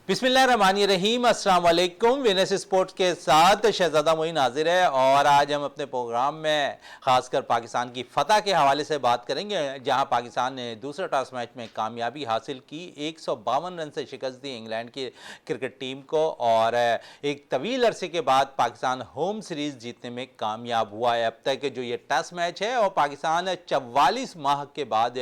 बिस्मिल्लाहिर्रहमानिर्रहीम, अस्सलाम वालेकुम। विनस स्पोर्ट्स के साथ शहजादा मोइन हाजिर है और आज हम अपने प्रोग्राम में खासकर पाकिस्तान की फतह के हवाले से बात करेंगे, जहां पाकिस्तान ने दूसरे टेस्ट मैच में कामयाबी हासिल की, 152 रन से शिकस्त दी इंग्लैंड की क्रिकेट टीम को और एक तवील अरसे के बाद पाकिस्तान होम सीरीज़ जीतने में कामयाब हुआ है। अब तक जो ये टेस्ट मैच है और पाकिस्तान 44 माह के बाद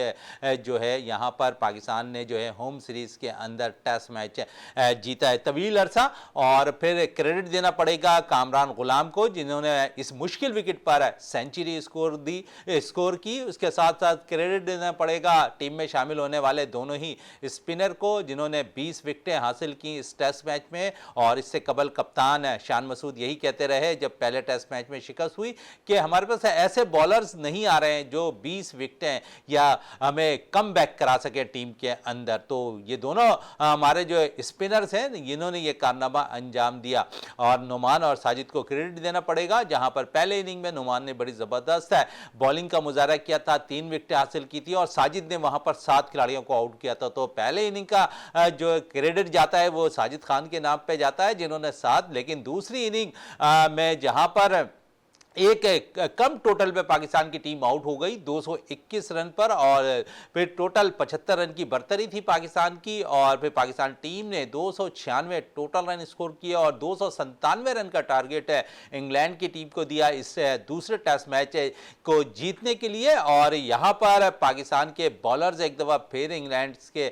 जो है यहाँ पर पाकिस्तान ने जो है होम सीरीज़ के अंदर टेस्ट मैच जीता है तवील अरसा। और फिर क्रेडिट देना पड़ेगा कामरान गुलाम को, जिन्होंने इस मुश्किल विकेट पर सेंचुरी स्कोर की। उसके साथ साथ क्रेडिट देना पड़ेगा टीम में शामिल होने वाले दोनों ही स्पिनर को, जिन्होंने 20 विकेटें हासिल की इस टेस्ट मैच में। और इससे कबल कप्तान शान मसूद यही कहते रहे जब पहले टेस्ट मैच में शिकस्त हुई कि हमारे पास ऐसे बॉलर्स नहीं आ रहे हैं जो 20 विकेटें या हमें कम बैक करा सके टीम के अंदर। तो ये दोनों हमारे जो स्पिनर्स हैं इन्होंने ये कारनामा अंजाम दिया और नुमान और साजिद को क्रेडिट देना पड़ेगा, जहां पर पहले इनिंग में नुमान ने बड़ी ज़बरदस्त बॉलिंग का मुजाहरा किया था, 3 विकेटें हासिल की थी और साजिद ने वहां पर 7 खिलाड़ियों को आउट किया था। तो पहले इनिंग का जो क्रेडिट जाता है वो साजिद खान के नाम पे जाता है जिन्होंने 7, लेकिन दूसरी इनिंग में जहां पर एक कम टोटल पे पाकिस्तान की टीम आउट हो गई 221 रन पर, और फिर टोटल 75 रन की बढ़तरी थी पाकिस्तान की। और फिर पाकिस्तान टीम ने 296 टोटल रन स्कोर किए और 297 रन का टारगेट इंग्लैंड की टीम को दिया इस दूसरे टेस्ट मैच को जीतने के लिए। और यहाँ पर पाकिस्तान के बॉलर्स एक दफ़ा फिर इंग्लैंड के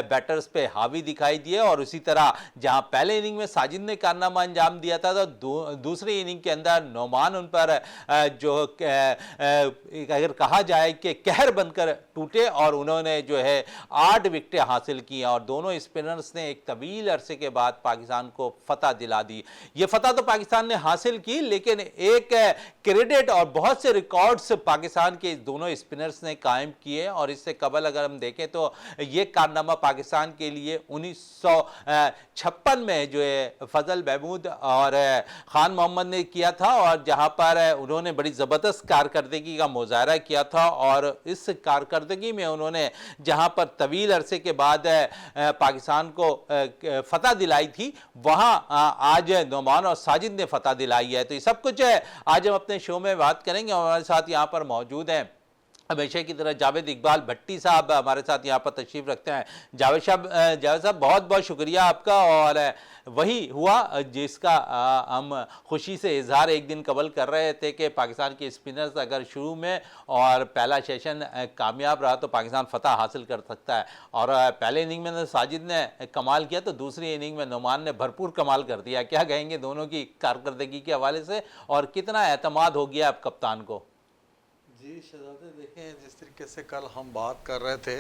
बैटर्स पे हावी दिखाई दिए और उसी तरह जहाँ पहले इनिंग में साजिद ने कारनामा अंजाम दिया था, तो दूसरी इनिंग के अंदर उन पर जो अगर कहा जाए कि कहर बनकर टूटे और उन्होंने जो है 8 विकेटें हासिल की और दोनों स्पिनर्स ने एक तवील अरसे के बाद पाकिस्तान को फतह दिला दी। ये फतह तो पाकिस्तान ने हासिल की, लेकिन एक क्रेडिट और बहुत से रिकॉर्ड्स पाकिस्तान के दोनों स्पिनर्स ने कायम किए। और इससे कबल अगर हम देखें तो ये कारनामा पाकिस्तान के लिए 1956 में जो है फजल महमूद और खान मोहम्मद ने किया था, और जहां पर उन्होंने बड़ी ज़बरदस्त कारकर्दगी का मुजाहरा किया था। और इस कारकर्दगी में उन्होंने जहां पर तवील अरसे के बाद पाकिस्तान को फतह दिलाई थी, वहां आज नुमान और साजिद ने फतह दिलाई है। तो ये सब कुछ आज हम अपने शो में बात करेंगे। हमारे साथ यहाँ पर मौजूद हैं हमेशा की तरह जावेद इकबाल भट्टी साहब हमारे साथ यहाँ पर तशरीफ़ रखते हैं। जावेद साहब बहुत बहुत शुक्रिया आपका। और वही हुआ जिसका हम खुशी से इजहार एक दिन कबल कर रहे थे कि पाकिस्तान के स्पिनर्स अगर शुरू में और पहला सेशन कामयाब रहा तो पाकिस्तान फतह हासिल कर सकता है। और पहले इनिंग में साजिद ने कमाल किया तो दूसरी इनिंग में नुमान ने भरपूर कमाल कर दिया। क्या कहेंगे दोनों की कारकर्दगी के हवाले से और कितना एतमाद हो गया अब कप्तान को? जी शहजादे, देखें जिस तरीके से कल हम बात कर रहे थे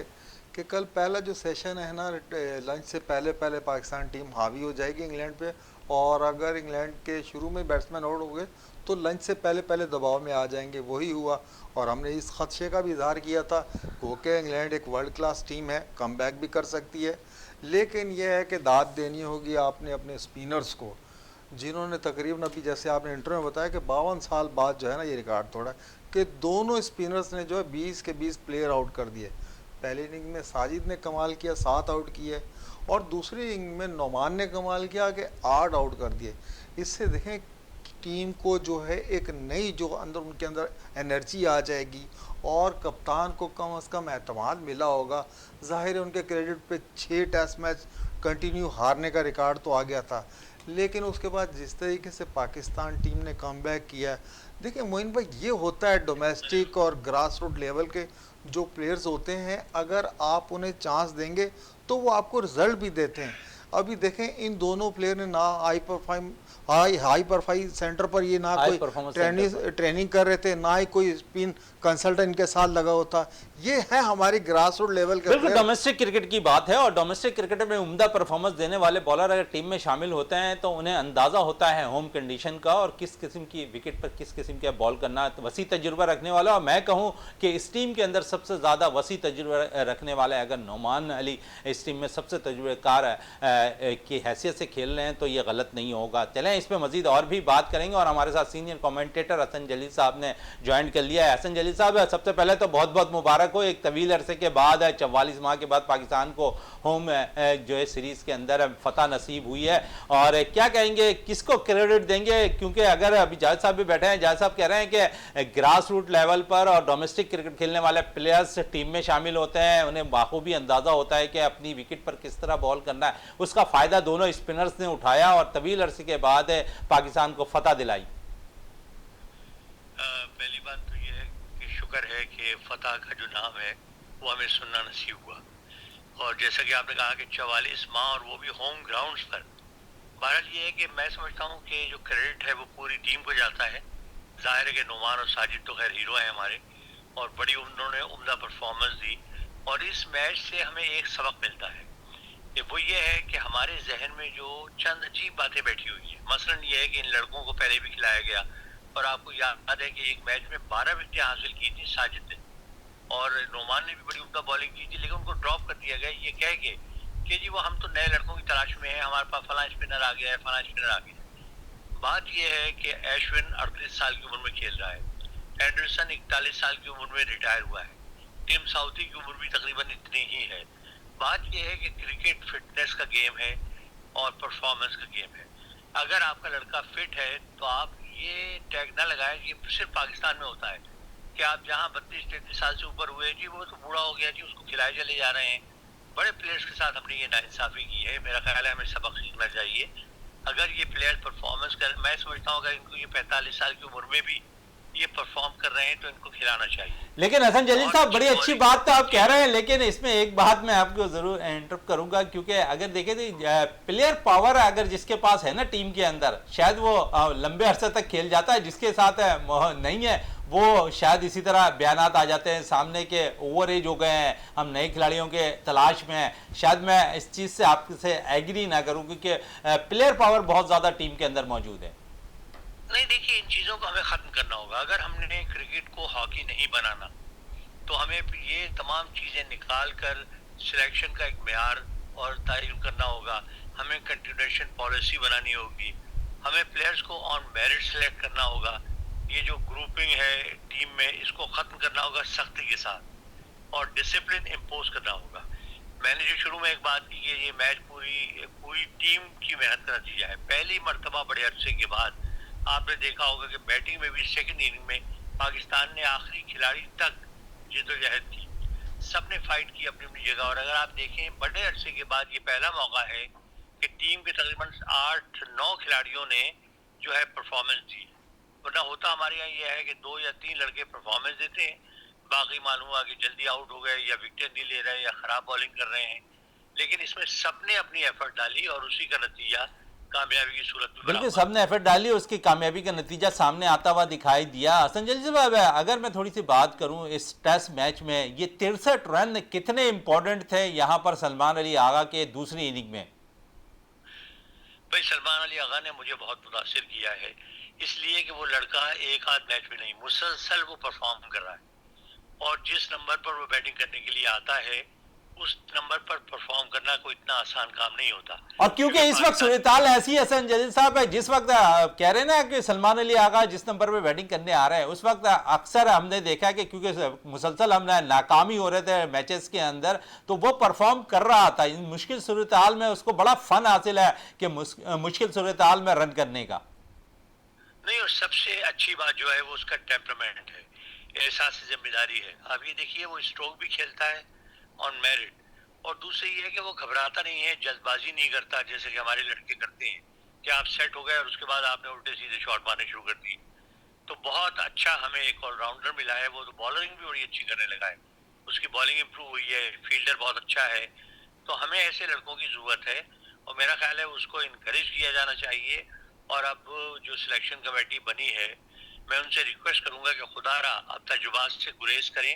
कि कल पहला जो सेशन है ना, लंच से पहले पहले पाकिस्तान टीम हावी हो जाएगी इंग्लैंड पे, और अगर इंग्लैंड के शुरू में बैट्समैन आउट हो गए तो लंच से पहले पहले दबाव में आ जाएंगे। वही हुआ और हमने इस खदशे का भी इजहार किया था कि इंग्लैंड एक वर्ल्ड क्लास टीम है, कम बैक भी कर सकती है, लेकिन यह है कि दाद देनी होगी आपने अपने स्पिनर्स को, जिन्होंने तकरीबन अभी जैसे आपने इंटरव्यू में बताया कि 52 साल बाद जो है ना ये रिकॉर्ड तोड़ा कि दोनों स्पिनर्स ने जो है 20 के 20 प्लेयर आउट कर दिए। पहले इनिंग में साजिद ने कमाल किया, 7 आउट किए, और दूसरी इनिंग में नुमान ने कमाल किया कि 8 आउट कर दिए। इससे देखें टीम को जो है एक नई जो अंदर उनके अंदर एनर्जी आ जाएगी और कप्तान को कम से कम एतमाद मिला होगा। ज़ाहिर है उनके क्रेडिट पे 6 टेस्ट मैच कंटिन्यू हारने का रिकॉर्ड तो आ गया था, लेकिन उसके बाद जिस तरीके से पाकिस्तान टीम ने कमबैक किया, देखिए मोइन भाई ये होता है डोमेस्टिक और ग्रास रूट लेवल के जो प्लेयर्स होते हैं, अगर आप उन्हें चांस देंगे तो वो आपको रिजल्ट भी देते हैं। अभी देखें इन दोनों प्लेयर ने ना हाई प्रोफाइल सेंटर पर ये ना कोई ट्रेनिंग कर रहे थे, ना ही कोई स्पिन कंसल्टेंट इनके साथ लगा होता। ये है हमारी ग्रास रूट लेवल के बिल्कुल डोमेस्टिक क्रिकेट की बात है। और डोमेस्टिक क्रिकेट में उम्दा परफॉर्मेंस देने वाले बॉलर अगर टीम में शामिल होते हैं तो उन्हें अंदाजा होता है होम कंडीशन का और किस किस्म की विकेट पर किस किस्म के बॉल करना। वसी तजुर्बा रखने वाला, और मैं कहूँ कि इस टीम के अंदर सबसे ज़्यादा वसी तजुर्बा रखने वाला है अगर नुमान अली इस टीम में सबसे तजुर्बेकार की हैसियत से खेल रहे हैं तो ये गलत नहीं होगा। चलें हैं, इस पे मजीद और भी बात करेंगे। और हमारे साथ सीनियर कमेंटेटर हसन जलील साहब ने ज्वाइन कर लिया है। हसन जलील साहब, सबसे पहले तो बहुत बहुत मुबारक हो, एक तवील अरसे के बाद 44 माह के बाद पाकिस्तान को होम जो है सीरीज के अंदर फतह नसीब हुई है। और क्या कहेंगे, किसको क्रेडिट देंगे? क्योंकि अगर अभी जाहिद साहब भी बैठे हैं, जाहिद साहब कह रहे हैं कि ग्रास रूट लेवल पर और डोमेस्टिक क्रिकेट खेलने वाले प्लेयर्स टीम में शामिल होते हैं, उन्हें बाखूबी अंदाजा होता है कि अपनी विकेट पर किस तरह बॉल करना है। उसका फायदा दोनों स्पिनर्स ने उठाया और तवील अरसे के बाद पाकिस्तान को फतह दिलाई। पहली बात तो यह है कि शुक्र है कि फतह का जो नाम है वो हमें सुनना नसीब हुआ। और जैसा कि आपने कहा कि 44 माह और वो भी होम ग्राउंड्स पर। बहरहाल ये है कि मैं समझता हूँ कि जो क्रेडिट है वो पूरी टीम को जाता है। जाहिर है कि नुमान और साजिद तो खैर हीरो हैं हमारे, और बड़ी उन्होंने उम्दा परफॉर्मेंस दी। और इस मैच से हमें एक सबक मिलता है कि वो ये है कि हमारे जहन में जो चंद अजीब बातें बैठी हुई है, मसलन ये है कि इन लड़कों को पहले भी खिलाया गया। और आपको याद है कि एक मैच में 12 विकेटें हासिल की थी साजिद ने, और नुमान ने भी बड़ी उम्दा बॉलिंग की थी, लेकिन उनको ड्रॉप कर दिया गया ये कह के कि जी वो हम तो नए लड़कों की तलाश में हैं, हमारे पास फलां स्पिनर आ गया है, फलां स्पिनर आ गया। बात यह है कि अश्विन 38 साल की उम्र में खेल रहा है, एंडरसन 41 साल की उम्र में रिटायर हुआ है, टिम साउथी की उम्र भी तकरीबन इतनी ही है। बात यह है कि क्रिकेट फिटनेस का गेम है और परफॉर्मेंस का गेम है। अगर आपका लड़का फिट है तो आप ये टैग ना लगाएं कि सिर्फ पाकिस्तान में होता है कि आप जहां 32-33 साल से ऊपर हुए जी वो तो बूढ़ा हो गया जी, उसको खिलाए चले जा रहे हैं। बड़े प्लेयर्स के साथ हमने ये नाइंसाफी की है। मेरा ख्याल है हमें सबक सीखना चाहिए। अगर ये प्लेयर परफॉर्मेंस कर, मैं समझता हूँ अगर इनको ये 45 साल की उम्र में भी ये परफॉर्म कर रहे हैं तो इनको खिलाना चाहिए। लेकिन हसन जलील साहब, बड़ी अच्छी बात तो आप कह रहे हैं, लेकिन इसमें एक बात मैं आपको जरूर इंटरप्ट करूंगा, क्योंकि अगर देखें तो प्लेयर पावर अगर जिसके पास है ना टीम के अंदर, शायद वो लंबे अरसे तक खेल जाता है, जिसके साथ नहीं है वो शायद इसी तरह बयानात आ जाते हैं सामने के ओवर एज हो गए हैं, हम नए खिलाड़ियों के तलाश में हैं। शायद मैं इस चीज़ से आपसे एग्री ना करूं, क्योंकि प्लेयर पावर बहुत ज़्यादा टीम के अंदर मौजूद है। नहीं, देखिए इन चीज़ों को हमें ख़त्म करना होगा। अगर हमने क्रिकेट को हॉकी नहीं बनाना तो हमें ये तमाम चीज़ें निकाल कर सिलेक्शन का एक मेयार और तयन करना होगा। हमें कंटिन्यूएशन पॉलिसी बनानी होगी, हमें प्लेयर्स को ऑन मेरिट सेलेक्ट करना होगा। ये जो ग्रुपिंग है टीम में इसको ख़त्म करना होगा सख्ती के साथ, और डिसिप्लिन इम्पोज करना होगा। मैंने जो शुरू में एक बात की कि ये मैच पूरी टीम की मेहनत का नतीजा है। पहली मर्तबा बड़े अरसे के बाद आपने देखा होगा कि बैटिंग में भी सेकंड इनिंग में पाकिस्तान ने आखिरी खिलाड़ी तक जिद्दोजहद की, सबने फाइट की अपनी अपनी जगह। और अगर आप देखें बड़े अरसे के बाद ये पहला मौका है कि टीम के तकरीबन 8-9 खिलाड़ियों ने जो है परफॉर्मेंस दी। वरना होता हमारे यहाँ ये है कि 2 या 3 लड़के परफॉर्मेंस देते हैं, बाकी मालूम हुआ कि जल्दी आउट हो गए या विकेट नहीं ले रहे या खराब बॉलिंग कर रहे हैं। लेकिन इसमें सबने अपनी एफर्ट डाली और उसी का नतीजा कामयाबी की सूरत में। बिल्कुल, सबने एफर्ट डाली, उसकी कामयाबी का नतीजा सामने आता हुआ दिखाई दिया। हसन जलील साहब, अगर मैं थोड़ी सी बात करूं इस टेस्ट मैच में, ये 63 रन कितने इंपॉर्टेंट थे यहाँ पर सलमान अली आगा के दूसरी इनिंग में? भाई सलमान अली आगा ने मुझे बहुत मुतासिर किया है, इसलिए कि वो लड़का एक आध मैच में नहीं, मुसलसल वो परफॉर्म कर रहा है। और जिस नंबर पर वो बैटिंग करने के लिए आता है उस नंबर पर परफॉर्म करना कोई इतना आसान काम नहीं होता। और क्योंकि इस वक्त सूरत हाल ऐसी है हसन जलील साहब, है जिस वक्त कह रहे हैं ना कि सलमान अली आगा जिस नंबर पे बैटिंग करने आ रहे हैं, उस वक्त अक्सर हमने देखा कि क्योंकि मुसलसल हम नाकामी हो रहे थे मैचेस के अंदर, तो वो परफॉर्म कर रहा था। इन मुश्किल सूरत हाल में उसको बड़ा फन हासिल है कि मुश्किल सूरत हाल में रन करने का। नहीं, और सबसे अच्छी बात जो है वो उसका टेम्परामेंट है, एहसास जिम्मेदारी है। अब ये देखिए वो स्ट्रोक भी खेलता है ऑन मेरिट, और दूसरी ये है कि वो घबराता नहीं है, जल्दबाजी नहीं करता जैसे कि हमारे लड़के करते हैं कि आप सेट हो गए और उसके बाद आपने उल्टे सीधे शॉट मारने शुरू कर दी। तो बहुत अच्छा हमें एक ऑलराउंडर मिला है, वो तो बॉलरिंग भी बड़ी अच्छी करने लगा है, उसकी बॉलिंग इंप्रूव हुई है, फील्डर बहुत अच्छा है। तो हमें ऐसे लड़कों की जरूरत है और मेरा ख्याल है उसको इनकरेज किया जाना चाहिए। और अब जो सिलेक्शन कमेटी बनी है, मैं उनसे रिक्वेस्ट करूंगा कि खुदारा अब तजुर्बात से गुरेज करें,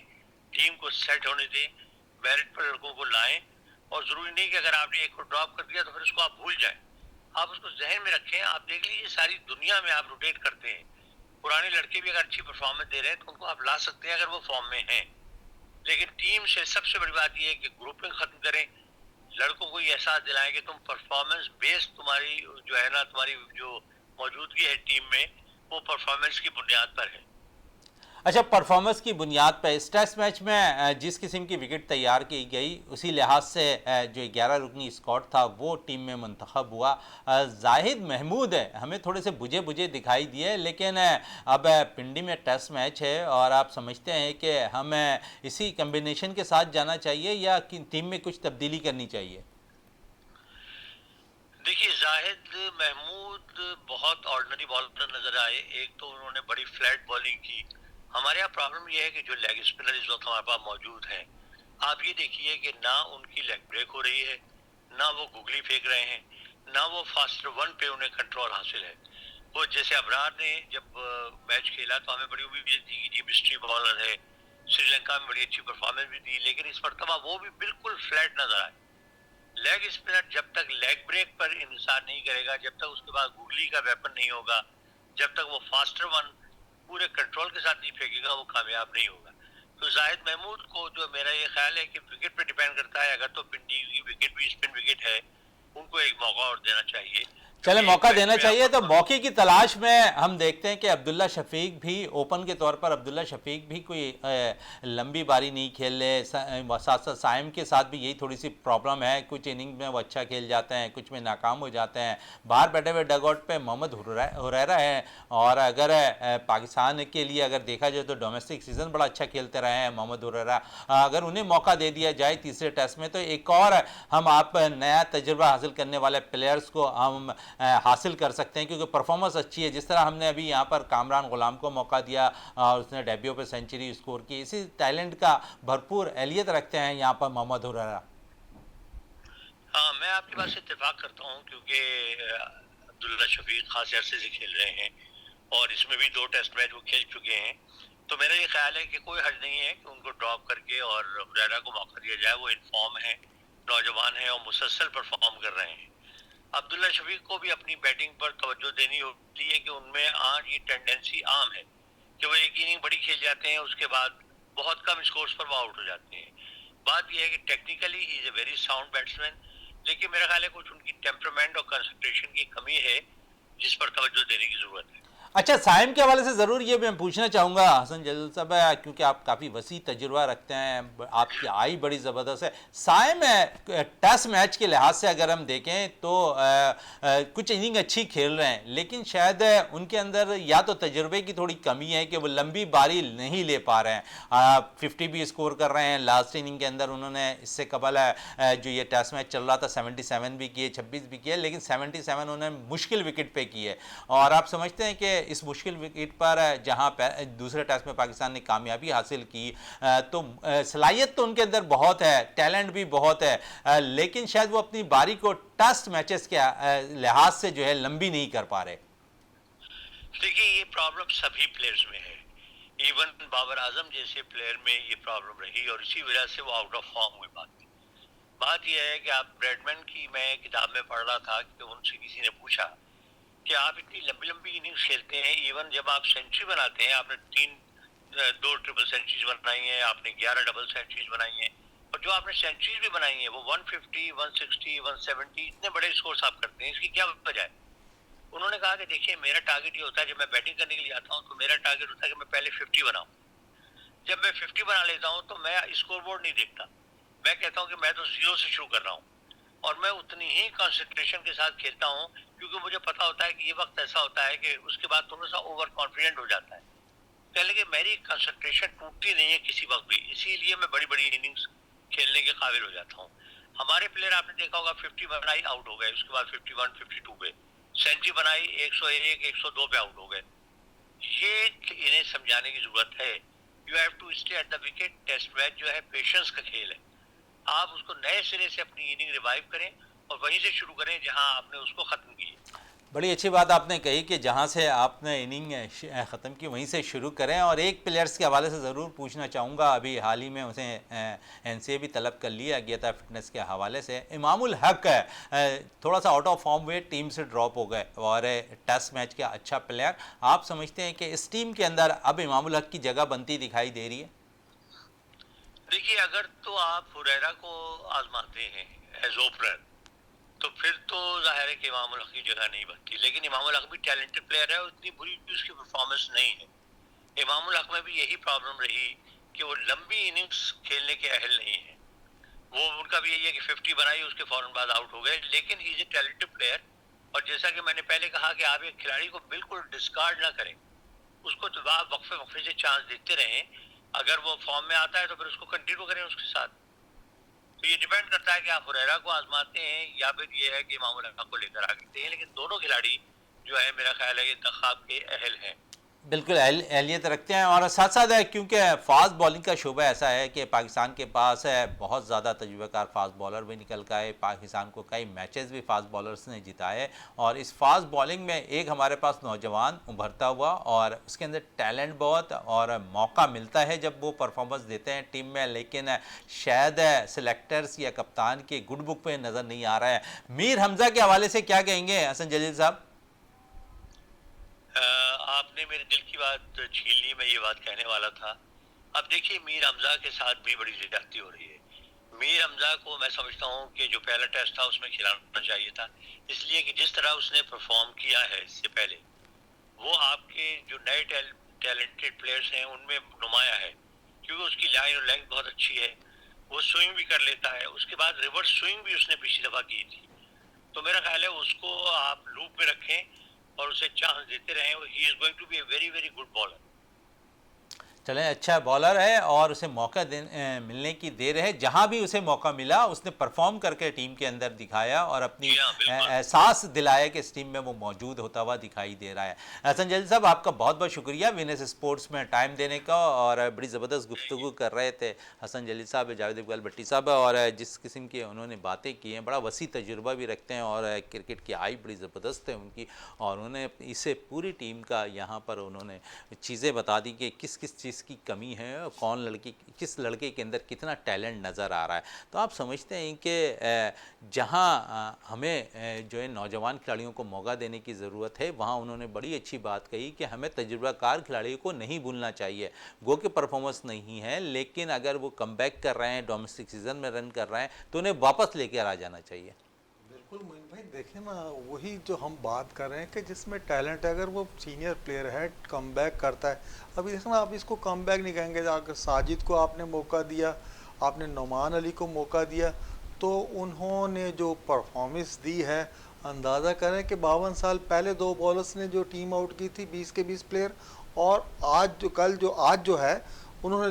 टीम को सेट होने दें, मेरिट पर लड़कों को लाएं। और जरूरी नहीं कि अगर आपने एक को ड्रॉप कर दिया तो फिर उसको आप भूल जाएं, आप उसको जहन में रखें। आप देख लीजिए सारी दुनिया में आप रोटेट करते हैं, पुराने लड़के भी अगर अच्छी परफॉर्मेंस दे रहे हैं तो उनको आप ला सकते हैं अगर वो फॉर्म में हैं। लेकिन टीम से सबसे बड़ी बात यह है कि ग्रुपिंग खत्म करें, लड़कों को ये एहसास दिलाएं कि तुम परफॉर्मेंस बेस्ड तुम्हारी जो है ना, तुम्हारी जो मौजूदगी है टीम में वो परफॉर्मेंस की बुनियाद पर है। अच्छा, परफॉर्मेंस की बुनियाद पर इस टेस्ट मैच में जिस किस्म की विकेट तैयार की गई उसी लिहाज से जो 11 रुकनी स्क्वाड था वो टीम में मुंतखब हुआ। जाहिद महमूद है हमें थोड़े से बुझे बुझे दिखाई दिए, लेकिन अब पिंडी में टेस्ट मैच है और आप समझते हैं कि हमें इसी कम्बिनेशन के साथ जाना चाहिए या कि टीम में कुछ तब्दीली करनी चाहिए? देखिए, जाहिद महमूद बहुत ऑर्डिनरी बॉलर नजर आए। एक तो उन्होंने बड़ी फ्लैट बॉलिंग की। हमारे यहाँ प्रॉब्लम यह है कि जो लेग स्पिनर इस वक्त हमारे पास मौजूद हैं, आप ये देखिए कि ना उनकी लेग ब्रेक हो रही है, ना वो गुगली फेंक रहे हैं, ना वो फास्टर वन पे उन्हें कंट्रोल हासिल है। वो जैसे अबरार ने जब मैच खेला तो हमें बड़ी उम्मीद थी कि ये मिस्ट्री बॉलर है, श्रीलंका में बड़ी अच्छी परफॉर्मेंस भी दी, लेकिन इस मरतबा वो भी बिल्कुल फ्लैट नजर आए। लेग स्पिनर जब तक लेग ब्रेक पर इंतजार नहीं करेगा, जब तक उसके पास गुगली का वेपन नहीं होगा, जब तक वो फास्टर वन पूरे कंट्रोल के साथ नहीं फेंकेगा, वो कामयाब नहीं होगा। तो जाहिद महमूद को जो मेरा ये ख्याल है कि विकेट पे डिपेंड करता है। अगर तो पिंडी की विकेट भी स्पिन विकेट है, उनको एक मौका और देना चाहिए। चले, मौका देना चाहिए। तो मौके की तलाश में हम देखते हैं कि अब्दुल्ला शफीक भी ओपन के तौर पर अब्दुल्ला शफीक भी कोई लंबी बारी नहीं खेल रहे। साथ साथ साइम के साथ भी यही थोड़ी सी प्रॉब्लम है, कुछ इनिंग में वो अच्छा खेल जाते हैं, कुछ में नाकाम हो जाते हैं। बाहर बैठे हुए डगआउट पे मोहम्मद हुरैरा है, और अगर पाकिस्तान के लिए अगर देखा जाए तो डोमेस्टिक सीजन बड़ा अच्छा खेलते रहे हैं मोहम्मद हुरैरा। अगर उन्हें मौका दे दिया जाए तीसरे टेस्ट में तो एक और हम आप नया तजुर्बा हासिल करने वाले प्लेयर्स को हम हासिल कर सकते हैं, क्योंकि परफॉर्मेंस अच्छी है। जिस तरह हमने अभी यहाँ पर कामरान गुलाम को मौका दिया और उसने डेब्यू पे सेंचुरी स्कोर की, इसी टैलेंट का भरपूर एहलियत रखते हैं यहाँ पर मोहम्मद हुरैरा। हाँ, मैं आपकी बात से इत्तेफाक करता हूँ, क्योंकि अब्दुल्ला शफीक खास अरसे से खेल रहे हैं और इसमें भी 2 टेस्ट मैच वो खेल चुके हैं। तो मेरा ये ख्याल है कि कोई हर्ज नहीं है कि उनको ड्रॉप करके और हुरैरा को मौका दिया जाए। वो इनफॉर्म है, नौजवान है और मुसलसल परफॉर्म कर रहे हैं। अब्दुल्ला शफीक को भी अपनी बैटिंग पर तवज्जो देनी होती है कि उनमें आज ये टेंडेंसी आम है कि वो एक इनिंग बड़ी खेल जाते हैं, उसके बाद बहुत कम स्कोर्स पर वो आउट हो जाते हैं। बात यह है कि technically he is a very sound batsman, लेकिन मेरा ख्याल है कुछ उनकी टेम्परामेंट और कंसंट्रेशन की कमी है जिस पर तवज्जो देने की जरूरत है। अच्छा, साइम के हवाले से ज़रूर ये मैं पूछना चाहूँगा हसन जलील साहब, क्योंकि आप काफ़ी वसी तजुर्बा रखते हैं, आपकी आई बड़ी ज़बरदस्त है। साइम टेस्ट मैच के लिहाज से अगर हम देखें तो कुछ इनिंग अच्छी खेल रहे हैं, लेकिन शायद उनके अंदर या तो तजुर्बे की थोड़ी कमी है कि वो लंबी बारी नहीं ले पा रहे हैं। 50 भी स्कोर कर रहे हैं लास्ट इनिंग के अंदर। उन्होंने इससे कबल जो ये टेस्ट मैच चल रहा था 77 भी किए, 26 भी किए, लेकिन 77 उन्होंने मुश्किल विकेट पे किए। और आप समझते हैं कि इस मुश्किल विकेट पर जहां दूसरे टेस्ट में पाकिस्तान ने कामयाबी हासिल की, तो सलाहियत तो उनके अंदर बहुत है, टैलेंट भी बहुत है, लेकिन शायद वो अपनी बारी को टेस्ट मैचेस के लिहाज से जो है लंबी नहीं कर पा रहे। देखिए, ये प्रॉब्लम सभी प्लेयर्स में है। इवन बाबर आजम जैसे प्लेयर में ये प्रॉब्लम रही और इसी वजह से वो आउट ऑफ फॉर्म हुए। बात यह है कि आप ब्रैडमैन की मैं किताब में पढ़ रहा था कि उनसे किसी ने पूछा कि आप इतनी लंबी लंबी इनिंग्स खेलते हैं, इवन जब आप सेंचुरी बनाते हैं, आपने 2 ट्रिपल सेंचुरीज बनाई हैं, आपने 11 डबल सेंचुरीज बनाई हैं, और जो आपने सेंचुरीज भी बनाई हैं वो 150, 160, 170 इतने बड़े स्कोर्स आप करते हैं। इसकी क्या वजह है? उन्होंने कहा कि देखिए, मेरा टारगेट ये होता है, जब मैं बैटिंग करने के लिए आता हूँ तो मेरा टारगेट होता है कि मैं पहले 50 बनाऊं। जब मैं 50 बना लेता हूँ तो मैं स्कोर बोर्ड नहीं देखता, मैं कहता हूँ कि मैं तो 0 से शुरू कर रहा हूँ, और मैं उतनी ही कंसंट्रेशन के साथ खेलता हूँ, क्योंकि मुझे पता होता है कि ये वक्त ऐसा होता है कि उसके बाद थोड़ा सा ओवर कॉन्फिडेंट हो जाता है। पहले कि मेरी कंसंट्रेशन टूटती नहीं है किसी वक्त भी, इसीलिए मैं बड़ी बड़ी इनिंग्स खेलने के काबिल हो जाता हूँ। हमारे प्लेयर आपने देखा होगा 50 बनाई आउट हो गए, उसके बाद 51, 52 पे सेंचुरी बनाई, 101, 102 पे आउट हो गए। ये इन्हें समझाने की जरूरत है। You have to stay at the wicket. Test match जो है पेशेंस का खेल है। आप उसको नए सिरे से अपनी इनिंग रिवाइव करें और वहीं से शुरू करें जहां आपने उसको खत्म किया। बड़ी अच्छी बात आपने कही कि जहां से आपने इनिंग ख़त्म की वहीं से शुरू करें। और एक प्लेयर्स के हवाले से ज़रूर पूछना चाहूँगा, अभी हाल ही में उसे NCA भी तलब कर लिया गया था फिटनेस के हवाले से। इमामुल हक थोड़ा सा आउट ऑफ फॉर्म हुए, टीम से ड्रॉप हो गए, और टेस्ट मैच का अच्छा प्लेयर। आप समझते हैं कि इस टीम के अंदर अब इमामुल हक की जगह बनती दिखाई दे रही है? देखिए, अगर तो आप हुरैरा को आजमाते हैं एज ओपनर, तो फिर तो जाहिर है कि इमाम उल हक की जगह नहीं बनती। लेकिन इमाम उल हक भी टैलेंटेड प्लेयर है, उतनी बुरी उसकी परफॉर्मेंस नहीं है। इमाम उल हक में भी यही प्रॉब्लम रही कि वो लंबी इनिंग्स खेलने के अहल नहीं है। वो उनका भी यही है कि 50 बनाई, उसके फौरन बाद आउट हो गए। लेकिन he is a talented player, और जैसा कि मैंने पहले कहा कि आप एक खिलाड़ी को बिल्कुल डिस्कार्ड ना करें, उसको तो आप वक्फे वक्फे से चांस देते रहें। अगर वो फॉर्म में आता है तो फिर उसको कंटिन्यू करें उसके साथ। तो ये डिपेंड करता है कि आप हुरैरा को आजमाते हैं या फिर ये है कि इमाम उल हक को लेकर आ गए हैं। लेकिन दोनों खिलाड़ी जो है मेरा ख्याल है ये इंतखाब के अहल हैं। बिल्कुल अहलियत रखते हैं, और साथ साथ है क्योंकि फास्ट बॉलिंग का शोबा ऐसा है कि पाकिस्तान के पास है बहुत ज़्यादा तजुर्बेकार फास्ट बॉलर भी निकल कर आए। पाकिस्तान को कई मैचेस भी फास्ट बॉलर्स ने जिताए, और इस फास्ट बॉलिंग में एक हमारे पास नौजवान उभरता हुआ, और उसके अंदर टैलेंट बहुत, और मौका मिलता है जब वो परफॉर्मेंस देते हैं टीम में। लेकिन शायद सेलेक्टर्स या कप्तान के गुड बुक पे नज़र नहीं आ रहा है। मीर हमज़ा के हवाले से क्या कहेंगे हसन जलील साहब? आपने मेरे दिल की बात छीन ली, मैं ये बात कहने वाला था। अब देखिए, मीर हमजा के साथ भी बड़ी ज्यादती हो रही है। मीर हमजा को मैं समझता हूँ कि जो पहला टेस्ट था उसमें खिलाना चाहिए था, इसलिए कि जिस तरह उसने परफॉर्म किया है इससे पहले, वो आपके जो नए टैलेंटेड प्लेयर्स हैं उनमें नुमाया है, क्योंकि उसकी लाइन और लेंथ बहुत अच्छी है। वो स्विंग भी कर लेता है, उसके बाद रिवर्स स्विंग भी उसने पिछली दफा की थी। तो मेरा ख्याल है उसको आप लूप में रखें और उसे चांस देते रहें। He is going to be a very very good bowler. चलें, अच्छा बॉलर है और उसे मौका मिलने की देर है। जहां भी उसे मौका मिला उसने परफॉर्म करके टीम के अंदर दिखाया और अपनी एहसास दिलाया कि इस टीम में वो मौजूद होता हुआ दिखाई दे रहा है। हसन जलील साहब, आपका बहुत बहुत शुक्रिया वीनस स्पोर्ट्स में टाइम देने का, और बड़ी ज़बरदस्त गुफ्तगू कर रहे थे हसन जलील साहब, जावेद इकबाल भट्टी साहब, और जिस किस्म की उन्होंने बातें की हैं, बड़ा वसी तजुर्बा भी रखते हैं, और क्रिकेट की आई बड़ी ज़बरदस्त है उनकी, और उन्होंने इसे पूरी टीम का यहाँ पर उन्होंने चीज़ें बता दी कि किस किस चीज़ की कमी है, कौन लड़की किस लड़के के अंदर कितना टैलेंट नज़र आ रहा है। तो आप समझते हैं कि जहां हमें जो है नौजवान खिलाड़ियों को मौका देने की ज़रूरत है, वहां उन्होंने बड़ी अच्छी बात कही कि हमें तजुर्बाकार खिलाड़ियों को नहीं भूलना चाहिए। गो के परफॉर्मेंस नहीं है, लेकिन अगर वो कमबैक कर रहे हैं, डोमेस्टिक सीजन में रन कर रहे हैं, तो उन्हें वापस लेकर आ जाना चाहिए। बिल्कुल मोइन भाई, देखें ना, वही जो हम बात कर रहे हैं कि जिसमें टैलेंट है, अगर वो सीनियर प्लेयर है, कमबैक करता है। अभी देखना, आप इसको कमबैक नहीं कहेंगे। अगर साजिद को आपने मौका दिया, आपने नौमान अली को मौका दिया, तो उन्होंने जो परफॉर्मेंस दी है, अंदाज़ा करें कि 52 साल पहले दो बॉलर्स ने जो टीम आउट की थी 20 के 20 प्लेयर, और आज जो है उन्होंने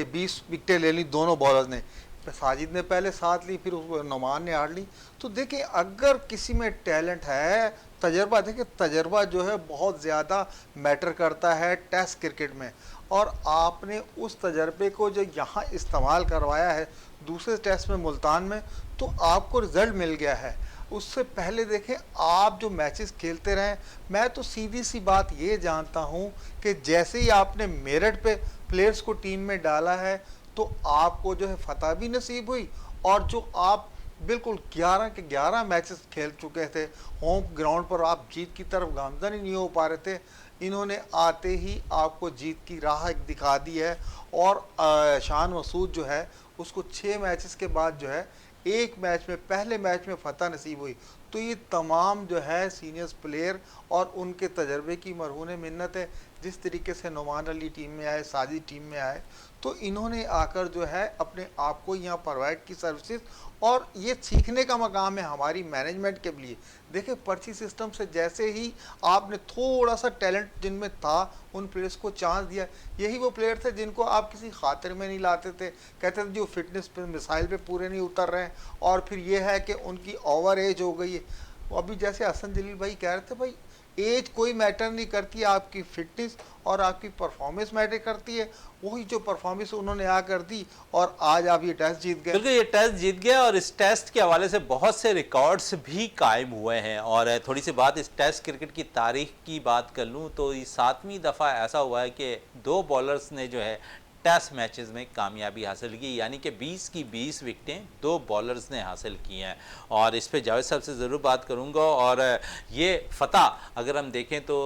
20 विकेटें ले ली दोनों बॉलर्स ने। साजिद ने पहले 7 ली, फिर उसको नौमान ने 8 ली। तो देखिए, अगर किसी में टैलेंट है, तजर्बा, देखिए तजर्बा जो है बहुत ज़्यादा मैटर करता है टेस्ट क्रिकेट में, और आपने उस तजर्बे को जो यहाँ इस्तेमाल करवाया है दूसरे टेस्ट में मुल्तान में, तो आपको रिज़ल्ट मिल गया है। उससे पहले देखें, आप जो मैचेस खेलते रहें, मैं तो सीधी सी बात ये जानता हूँ कि जैसे ही आपने मेरिट पे प्लेयर्स को टीम में डाला है, तो आपको जो है फतह भी नसीब हुई, और जो आप बिल्कुल 11 के 11 मैचेस खेल चुके थे होम ग्राउंड पर, आप जीत की तरफ गामजन ही नहीं हो पा रहे थे, इन्होंने आते ही आपको जीत की राह दिखा दी है। और शान मसूद जो है उसको 6 मैचेस के बाद जो है एक मैच में, पहले मैच में फतह नसीब हुई। तो ये तमाम जो है सीनियर्स प्लेयर और उनके तजर्बे की मरहून मिन्नत है। जिस तरीके से नौमान अली टीम में आए, साजिद टीम में आए, तो इन्होंने आकर जो है अपने आप को यहाँ प्रोवाइड की सर्विसेज, और ये सीखने का मकाम है हमारी मैनेजमेंट के लिए। देखिए, पर्ची सिस्टम से जैसे ही आपने थोड़ा सा टैलेंट जिनमें था उन प्लेयर्स को चांस दिया, यही वो प्लेयर थे जिनको आप किसी खातिर में नहीं लाते थे, कहते थे जो फिटनेस पे मिसाइल पे पूरे नहीं उतर रहे हैं, और फिर ये है कि उनकी ओवर एज हो गई है। अभी जैसे हसन जलील भाई कह रहे थे, भाई एज कोई मैटर नहीं करती, आपकी फिटनेस और आपकी परफॉर्मेंस मैटर करती है। वही जो परफॉर्मेंस उन्होंने आकर दी, और आज आप ये टेस्ट जीत गए। बिल्कुल, ये टेस्ट जीत गया, और इस टेस्ट के हवाले से बहुत से रिकॉर्ड्स भी कायम हुए हैं। और थोड़ी सी बात इस टेस्ट क्रिकेट की तारीख की बात कर लूँ, तो ये 7वीं दफ़ा ऐसा हुआ है कि 2 बॉलर्स ने जो है टेस्ट मैचेस में कामयाबी हासिल की, यानी कि 20 की 20 विकेटें 2 बॉलर्स ने हासिल की हैं। और इस पे जावेद साहब से ज़रूर बात करूंगा। और ये फतह अगर हम देखें तो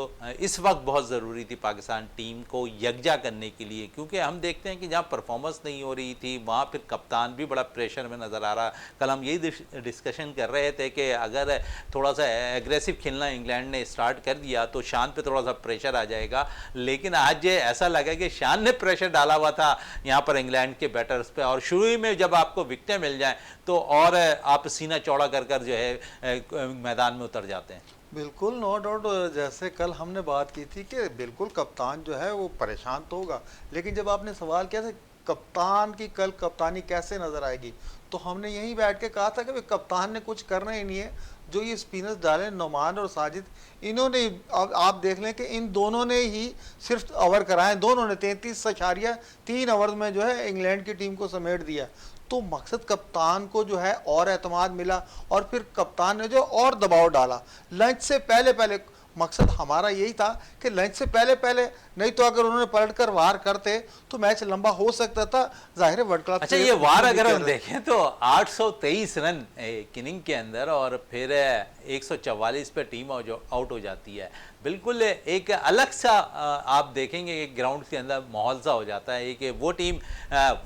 इस वक्त बहुत ज़रूरी थी पाकिस्तान टीम को यकजा करने के लिए, क्योंकि हम देखते हैं कि जहाँ परफॉर्मेंस नहीं हो रही थी वहाँ फिर कप्तान भी बड़ा प्रेशर में नज़र आ रहा। कल हम यही डिस्कशन कर रहे थे कि अगर थोड़ा सा एग्रेसिव खेलना इंग्लैंड ने स्टार्ट कर दिया तो शान पे थोड़ा सा प्रेशर आ जाएगा, लेकिन आज ये ऐसा लगा कि शान ने प्रेशर डाला हुआ था यहाँ पर इंग्लैंड के बैटर्स पे, और शुरू ही में जब आपको विकेटें मिल जाएं तो और आप सीना चौड़ा कर कर जो है मैदान में उतर जाते हैं। बिल्कुल, नो डाउट। जैसे कल हमने बात की थी कि बिल्कुल कप्तान जो है वो परेशान तो होगा, लेकिन जब आपने सवाल किया था कप्तान की कल कप्तानी कैसे नज़र आएगी, तो हमने यहीं बैठ के कहा था कि कप्तान ने कुछ करना ही नहीं है। जो ये स्पिनर्स डाले नोमान और साजिद, इन्होंने आप देख लें कि इन दोनों ने ही सिर्फ ओवर कराए, दोनों ने 33.3 ओवर में जो है इंग्लैंड की टीम को समेट दिया। तो मकसद कप्तान को जो है और एतमाद मिला, और फिर कप्तान ने जो और दबाव डाला लंच से पहले पहले। मकसद हमारा यही था कि लंच से पहले पहले, नहीं तो अगर उन्होंने पलट कर वार करते तो मैच लंबा हो सकता था। जाहिर है वर्ल्ड क्लास। अच्छा, ये वार अगर हम देखें तो 823 रन एक इनिंग के अंदर और फिर 144 पे टीम आउट हो जाती है। बिल्कुल एक अलग सा आप देखेंगे कि ग्राउंड के अंदर माहौल सा हो जाता है कि वो टीम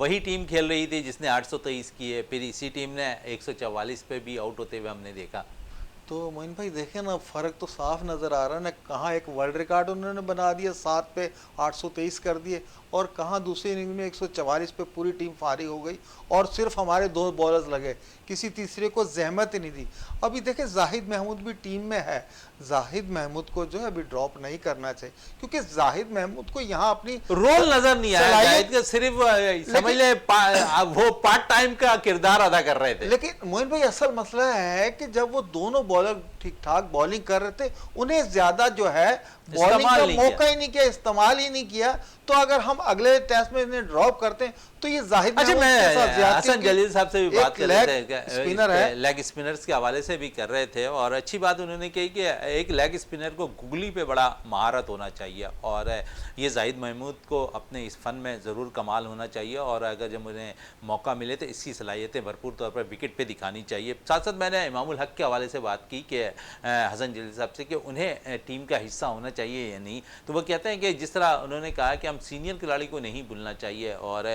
वही टीम खेल रही थी जिसने 823 किए, फिर इसी टीम ने 144 पे भी आउट होते हुए हमने देखा। तो मोइन भाई देखें ना, फ़र्क तो साफ नज़र आ रहा है ना। कहाँ एक वर्ल्ड रिकॉर्ड उन्होंने बना दिया, 7 पे 823 कर दिए, और कहाँ दूसरी इनिंग में 144 पे पूरी टीम फारिग हो गई, और सिर्फ हमारे 2 बॉलर्स लगे, किसी तीसरे को जहमत ही नहीं दी। अभी देखें जाहिद महमूद भी टीम में है, जाहिद महमूद को जो है अभी ड्रॉप नहीं करना चाहिए, क्योंकि जाहिद महमूद को यहाँ अपनी रोल नजर नहीं आया। जाहिद का सिर्फ समझ ले वो पार्ट टाइम का किरदार अदा कर रहे थे। लेकिन मोइन भाई असल मसला है कि जब वो दोनों बॉलर ठीक ठाक बॉलिंग कर रहे थे, उन्हें ज्यादा जो है बॉलिंग का मौका ही नहीं किया, इस्तेमाल ही नहीं किया। तो अगर हम अगले टेस्ट में इन्हें ड्रॉप करते हैं तो ये जाहिद। अच्छा, मैं हसन जलील साहब से भी बात कर रहे थे, स्पिनर है, लेग स्पिनर्स के हवाले से भी कर रहे थे, और अच्छी बात उन्होंने कही कि एक लेग स्पिनर को गुगली पे बड़ा महारत होना चाहिए, और ये जाहिद महमूद को अपने इस फन में ज़रूर कमाल होना चाहिए, और अगर जब उन्हें मौका मिले तो इसकी सलाहियतें भरपूर तौर पर विकेट पे दिखानी चाहिए। साथ साथ मैंने इमामुल हक के हवाले से बात की कि हसन जलील साहब से कि उन्हें टीम का हिस्सा होना चाहिए या नहीं, तो वो कहते हैं कि जिस तरह उन्होंने कहा कि हम सीनियर खिलाड़ी को नहीं भूलना चाहिए, और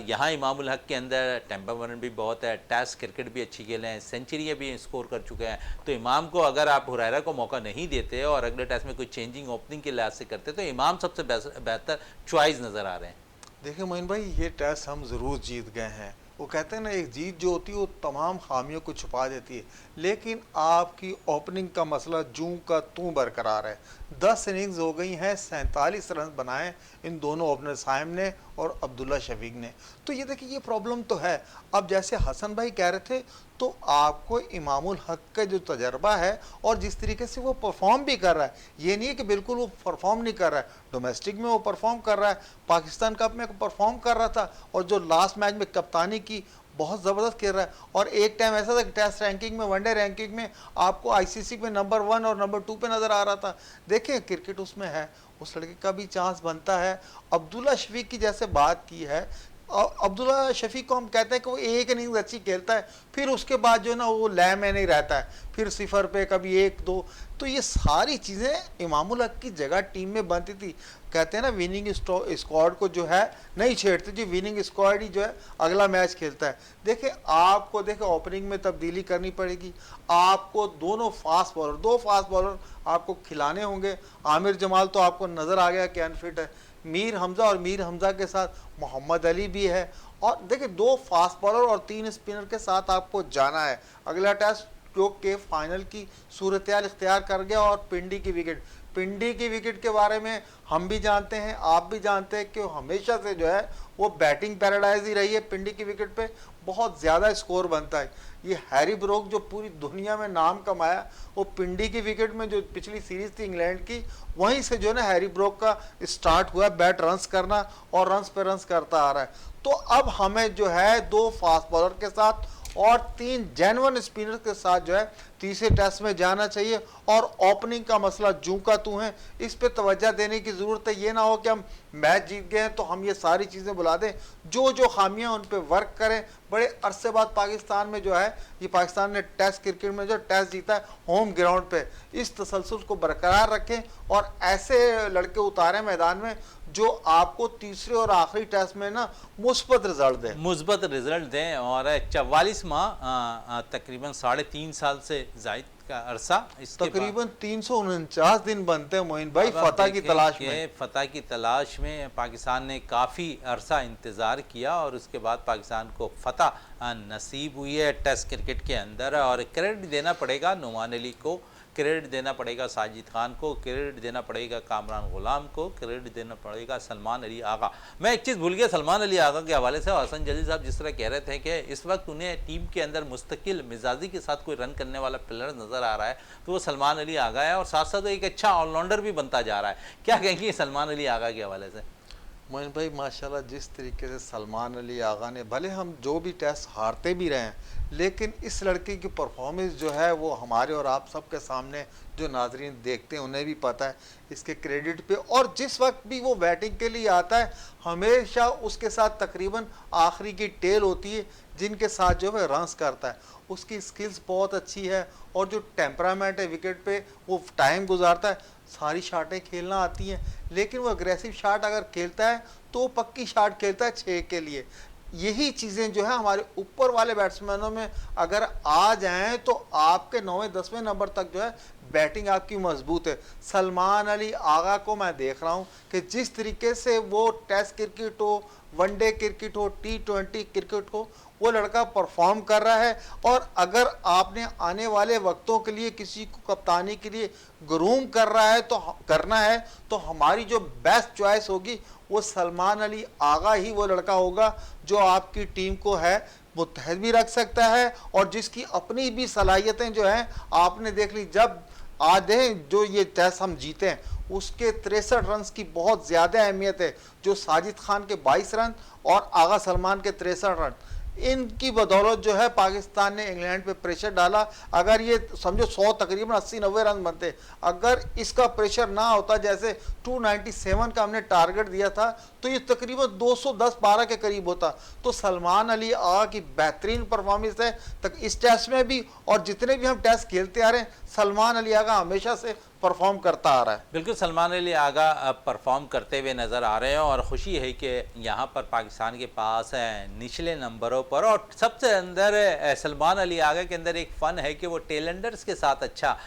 यहाँ इमामुल हक के अंदर टेम्परामेंट भी बहुत है, टेस्ट क्रिकेट भी अच्छी खेले हैं, सेंचुरियाँ भी स्कोर कर चुके हैं। तो इमाम को अगर आप हुरैरा को मौका नहीं देते और अगले टेस्ट में कोई चेंजिंग ओपनिंग के लिहाज से करते तो इमाम सबसे बेहतर चॉइस नज़र आ रहे हैं। देखिए मोइन भाई, ये टेस्ट हम ज़रूर जीत गए हैं। वो कहते हैं ना, एक जीत जो होती है वो तमाम खामियों को छुपा देती है, लेकिन आपकी ओपनिंग का मसला जूं का तूं बरकरार है। 10 इनिंग्स हो गई हैं, 47 रन बनाए इन दोनों ओपनर साइम ने और अब्दुल्ला शफीक ने। तो ये देखिए, ये प्रॉब्लम तो है। अब जैसे हसन भाई कह रहे थे, तो आपको इमामुल हक का जो तजर्बा है और जिस तरीके से वो परफॉर्म भी कर रहा है, ये नहीं है कि बिल्कुल वो परफॉर्म नहीं कर रहा है। डोमेस्टिक में वो परफॉर्म कर रहा है, पाकिस्तान कप में परफॉर्म कर रहा था, और जो लास्ट मैच में कप्तानी की बहुत ज़बरदस्त खेल रहा है। और एक टाइम ऐसा था कि टेस्ट रैंकिंग में, वनडे रैंकिंग में आपको आईसीसी में नंबर 1 और नंबर 2 पे नज़र आ रहा था। देखिए क्रिकेट उसमें है, उस लड़के का भी चांस बनता है। अब्दुल्ला शफीक की जैसे बात की है, अब्दुल्ला शफीक को हम कहते हैं कि वो एक इनिंग्स अच्छी खेलता है, फिर उसके बाद जो है ना वो लय में नहीं रहता है, फिर 0 पे कभी 1-2। तो ये सारी चीज़ें इमामुल हक की जगह टीम में बनती थी। कहते हैं ना, विनिंग स्क्वाड को जो है नहीं छेड़ते, जो विनिंग स्क्वाड ही जो है अगला मैच खेलता है। देखिए आपको ओपनिंग में तब्दीली करनी पड़ेगी, आपको दो फास्ट बॉलर आपको खिलाने होंगे। आमिर जमाल तो आपको नज़र आ गया कि अनफिट है, मीर हमज़ा और मीर हमज़ा के साथ मोहम्मद अली भी है, और देखिए 2 फास्ट बॉलर और 3 स्पिनर के साथ आपको जाना है अगला टेस्ट, जो कि फाइनल की सूरत इख्तियार कर गया। और पिंडी की विकेट के बारे में हम भी जानते हैं, आप भी जानते हैं कि हमेशा से जो है वो बैटिंग पैराडाइज ही रही है। पिंडी की विकेट पे बहुत ज़्यादा स्कोर बनता है। ये हैरी ब्रोक जो पूरी दुनिया में नाम कमाया, वो पिंडी की विकेट में जो पिछली सीरीज़ थी इंग्लैंड की, वहीं से जो है ना हैरी ब्रोक का स्टार्ट हुआ बैट रन्स करना, और रन्स पे रन्स करता आ रहा है। तो अब हमें जो है 2 फास्ट बॉलर के साथ और 3 जेन्युइन स्पिनर के साथ जो है तीसरे टेस्ट में जाना चाहिए। और ओपनिंग का मसला जू का तू है, इस पे तवज्जो देने की ज़रूरत है। ये ना हो कि हम मैच जीत गए हैं तो हम ये सारी चीज़ें भुला दें। जो जो खामियां उन पे वर्क करें। बड़े अरसे बाद पाकिस्तान में जो है, ये पाकिस्तान ने टेस्ट क्रिकेट में जो टेस्ट जीता है होम ग्राउंड पे, इस तसलसल को बरकरार रखें और ऐसे लड़के उतारें मैदान में जो आपको तीसरे और आखिरी टेस्ट में ना मुस्बत रिजल्ट दें। मुस्बत रिजल्ट दें। और 44 माह तकरीबन 3.5 साल से जायद का अरसा, इसके तकरीबन 349 दिन बनते हैं मोइन भाई अब आप फतह की देखें तलाश कि में। फतह की तलाश में पाकिस्तान ने काफ़ी अरसा इंतज़ार किया और उसके बाद पाकिस्तान को फतह नसीब हुई है टेस्ट क्रिकेट के अंदर। और क्रेडिट देना पड़ेगा नुमान अली को, क्रेडिट देना पड़ेगा साजिद खान को, क्रेडिट देना पड़ेगा कामरान गुलाम को, क्रेडिट देना पड़ेगा सलमान अली आगा। मैं एक चीज़ भूल गया सलमान अली आगा के हवाले से। हसन जलील साहब जिस तरह कह रहे थे कि इस वक्त उन्हें टीम के अंदर मुस्तकिल मिजाजी के साथ कोई रन करने वाला प्लेयर नज़र आ रहा है तो वो सलमान अली आगा है, और साथ साथ एक अच्छा ऑलराउंडर भी बनता जा रहा है। क्या कहेंगे सलमान अली आगा के हवाले से? मोइन भाई माशाल्लाह जिस तरीके से सलमान अली आगा ने, भले हम जो भी टेस्ट हारते भी रहे हैं, लेकिन इस लड़के की परफॉर्मेंस जो है वो हमारे और आप सबके सामने, जो नाजरीन देखते हैं उन्हें भी पता है इसके क्रेडिट पे। और जिस वक्त भी वो बैटिंग के लिए आता है हमेशा उसके साथ तकरीबन आखिरी की टेल होती है जिनके साथ जो है रन्स करता है। उसकी स्किल्स बहुत अच्छी है और जो टेम्परामेंट है विकेट पे, वो टाइम गुजारता है, सारी शाटें खेलना आती हैं, लेकिन वो अग्रेसिव शाट अगर खेलता है तो वो पक्की शाट खेलता है 6 के लिए। यही चीज़ें जो है हमारे ऊपर वाले बैट्समैनों में अगर आ जाएं तो आपके 9वें 10वें नंबर तक जो है बैटिंग आपकी मजबूत है। सलमान अली आगा को मैं देख रहा हूं कि जिस तरीके से वो टेस्ट क्रिकेट हो, वनडे क्रिकेट हो, T20 क्रिकेट हो, वो लड़का परफॉर्म कर रहा है। और अगर आपने आने वाले वक्तों के लिए किसी को कप्तानी के लिए ग्रूम कर रहा है तो करना है तो हमारी जो बेस्ट चॉइस होगी वो सलमान अली आगा ही वो लड़का होगा जो आपकी टीम को है मुत्तहद भी रख सकता है और जिसकी अपनी भी सलाहियतें जो हैं आपने देख ली। जब आधे जो ये टेस्ट हम जीते हैं उसके 63 रन की बहुत ज़्यादा अहमियत है, जो साजिद खान के 22 रन और आगा सलमान के 63 रन, इनकी बदौलत जो है पाकिस्तान ने इंग्लैंड पे प्रेशर डाला। अगर ये समझो 100 तकरीबन 80-90 रन बनते, अगर इसका प्रेशर ना होता, जैसे 297 का हमने टारगेट दिया था, तो ये तकरीबन 210-12 के करीब होता। तो सलमान अली आगा की बेहतरीन परफॉर्मेंस है तक इस टेस्ट में भी, और जितने भी हम टेस्ट खेलते आ रहे हैं सलमान अली आगा हमेशा से परफॉर्म करता आ रहा है। बिल्कुल सलमान अली आगा परफॉर्म करते हुए नज़र आ रहे हैं और ख़ुशी है कि यहाँ पर पाकिस्तान के पास निचले नंबरों पर, और सबसे अंदर सलमान अली आगा के अंदर एक फ़न है कि वो टेलेंडर्स के साथ अच्छा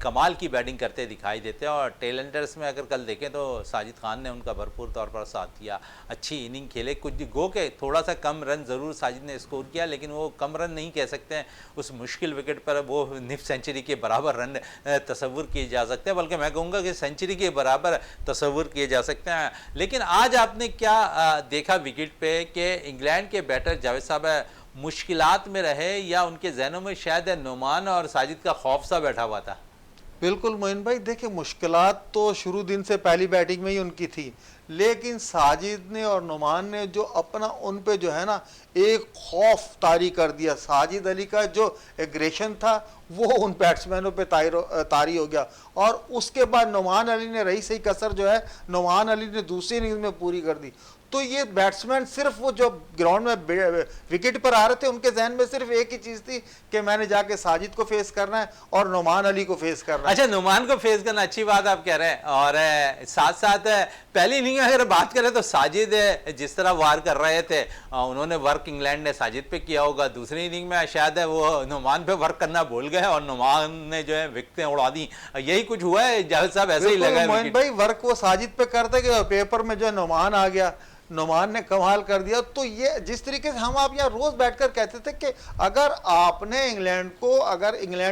कमाल की बैटिंग करते दिखाई देते हैं। और टेलेंडर्स में अगर कल देखें तो साजिद खान ने उनका भरपूर तौर पर साथ दिया, अच्छी इनिंग खेले। कुछ गो के थोड़ा सा कम रन ज़रूर साजिद ने स्कोर किया, लेकिन वो कम रन नहीं कह सकते हैं। उस मुश्किल विकेट पर वो निफ सेंचुरी के बराबर रन तस्वुर किए जा सकते हैं, बल्कि मैं कहूँगा कि सेंचुरी के बराबर तस्वुर किए जा सकते हैं। लेकिन आज आपने क्या देखा विकेट पे कि इंग्लैंड के बैटर जावेद साहब मुश्किलात में रहे या उनके जहनों में शायद नुमान और साजिद का खौफ सा बैठा हुआ था? बिल्कुल मोइन भाई, देखिए मुश्किलात तो शुरू दिन से पहली बैटिंग में ही उनकी थी, लेकिन साजिद ने और नुमान ने जो अपना उन पे जो है ना एक खौफ तारी कर दिया। साजिद अली का जो एग्रेशन था वो उन बैट्समैनों पे तारी हो गया, और उसके बाद नुमान अली ने रही सही कसर जो है नुमान अली ने दूसरी इनिंग्स में पूरी कर दी। तो ये बैट्समैन सिर्फ वो जो ग्राउंड में विकेट पर आ रहे थे उनके जहन में सिर्फ एक ही चीज़ थी कि मैंने जाके साजिद को फेस करना है और नुमान अली को फेस करना है। अच्छा, नुमान को फेस करना अच्छी बात आप कह रहे हैं। और साथ साथ पहली इनिंग अगर बात करें तो साजिद जिस तरह वार कर रहे थे उन्होंने वर्क इंग्लैंड ने साजिद पे किया होगा। दूसरी इनिंग में शायद वो नुमान पे वर्क करना भूल गए और नुमान ने जो है विकेटें उड़ा दी। यही कुछ हुआ है जावेद साहब, ऐसे ही लगा मोइन भाई वर्क वो साजिद पे करते गए, पेपर में जो है नुमान आ गया, नुमान ने कमाल कर दिया। तो ये जिस तरीके से हम आप यहाँ रोज बैठकर कहते थे कि अगर आपने इंग्लैंड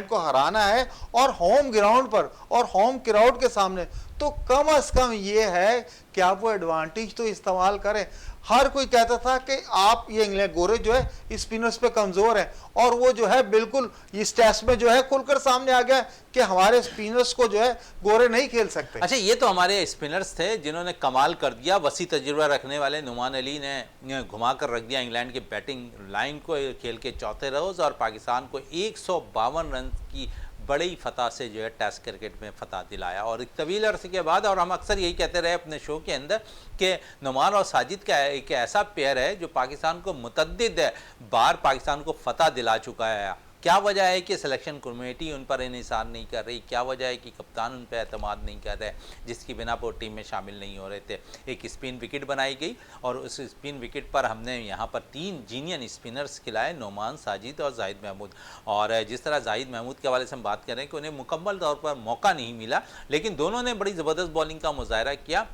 को हराना है और होम ग्राउंड पर और होम क्राउड के सामने, तो कम अज कम ये है कि आप वो एडवांटेज तो इस्तेमाल करें। हर कोई कहता था कि आप ये इंग्लैंड गोरे जो है स्पिनर्स पे कमजोर है, और वो जो है बिल्कुल इस टेस्ट में जो है खुलकर सामने आ गया कि हमारे स्पिनर्स को जो है गोरे नहीं खेल सकते। अच्छा, ये तो हमारे स्पिनर्स थे जिन्होंने कमाल कर दिया। वसी तजुर्बा रखने वाले नुमान अली ने घुमा कर रख दिया इंग्लैंड की बैटिंग लाइन को खेल के चौथे रोज, और पाकिस्तान को 152 रन की बड़ी फतह से जो है टेस्ट क्रिकेट में फतह दिलाया। और एक तवील अरसे के बाद, और हम अक्सर यही कहते रहे अपने शो के अंदर कि नुमान और साजिद का एक ऐसा पेयर है जो पाकिस्तान को मुतद्दिद बार पाकिस्तान को फतह दिला चुका है। क्या वजह है कि सिलेक्शन कमेटी उन पर इन्हिसार नहीं कर रही? क्या वजह है कि कप्तान उन पर एतमाद नहीं कर रहे, जिसकी बिना पर टीम में शामिल नहीं हो रहे थे? एक स्पिन विकेट बनाई गई और उस स्पिन विकेट पर हमने यहाँ पर 3 जीनियन स्पिनर्स खिलाए, नुमान, साजिद और जाहिद महमूद। और जिस तरह जाहिद महमूद के हवाले से हम बात करें कि उन्हें मुकम्मल तौर पर मौका नहीं मिला, लेकिन दोनों ने बड़ी ज़बरदस्त बॉलिंग का मुजाहरा किया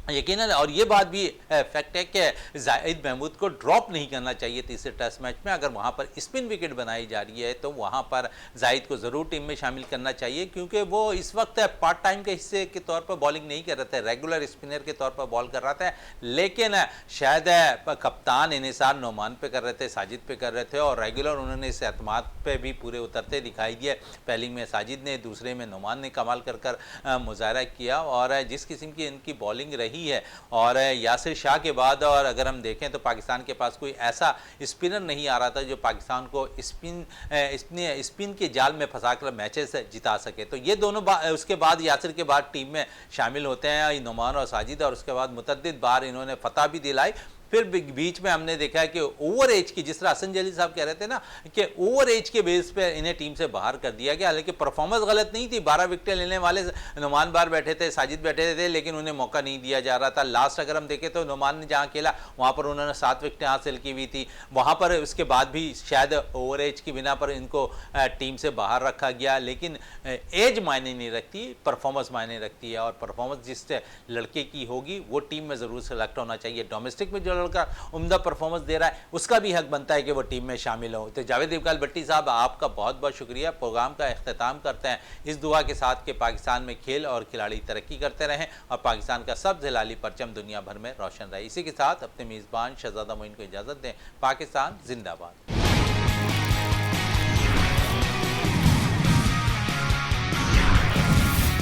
यकीनन। और ये बात भी फैक्ट है कि जाहिद महमूद को ड्रॉप नहीं करना चाहिए तीसरे टेस्ट मैच में। अगर वहाँ पर स्पिन विकेट बनाई जा रही है तो वहाँ पर जाहिद को ज़रूर टीम में शामिल करना चाहिए, क्योंकि वो इस वक्त पार्ट टाइम के हिस्से के तौर पर बॉलिंग नहीं कर रहे थे, रेगुलर स्पिनर के तौर पर बॉल कर रहा था। लेकिन शायद कप्तान इन्हिसार नुमान पे कर रहे थे, साजिद पे कर रहे थे, और रेगुलर उन्होंने इस एतमाद पे भी पूरे उतरते दिखाई दिए। पहली में साजिद ने, दूसरे में नुमान ने कमाल कर मुजाहरा किया। और जिस किस्म की इनकी बॉलिंग रही है, और यासिर शाह के बाद और अगर हम देखें तो पाकिस्तान के पास कोई ऐसा स्पिनर नहीं आ रहा था जो पाकिस्तान को स्पिन के जाल में फंसाकर मैचेस जिता सके। तो ये दोनों उसके बाद यासिर के बाद टीम में शामिल होते हैं नुमान और साजिद, और उसके बाद मुतद्दिद बार इन्होंने फतह भी दिलाई। फिर बीच में हमने देखा है कि ओवर एज की, जिस तरह हसन जली साहब कह रहे थे ना कि ओवर एज के बेस पे इन्हें टीम से बाहर कर दिया गया। हालांकि परफॉर्मेंस गलत नहीं थी, 12 विकेटें लेने वाले नुमान बार बैठे थे, साजिद बैठे थे, लेकिन उन्हें मौका नहीं दिया जा रहा था। लास्ट अगर हम देखें तो नुमान ने जहाँ खेला वहाँ पर उन्होंने 7 विकेटें हासिल की हुई थी, वहाँ पर उसके बाद भी शायद ओवर एज की बिना पर इनको टीम से बाहर रखा गया। लेकिन एज मायने नहीं रखती, परफॉर्मेंस मायने रखती है, और परफॉर्मेंस जिस लड़के की होगी वो टीम में ज़रूर सेलेक्ट होना चाहिए। डोमेस्टिक में जो लड़का उम्दा परफॉर्मेंस दे रहा है उसका भी हक बनता है कि वो टीम में शामिल हो। तो जावेद इकबाल भट्टी साहब, आपका बहुत बहुत शुक्रिया। प्रोग्राम का इख्तिताम करते हैं इस दुआ के साथ कि पाकिस्तान में खेल और खिलाड़ी तरक्की करते रहें और पाकिस्तान का सब्ज़ हिलाली परचम दुनिया भर में रोशन रहे। इसी के साथ अपने मेज़बान शहजादा मोइन को इजाज़त दें। पाकिस्तान जिंदाबाद।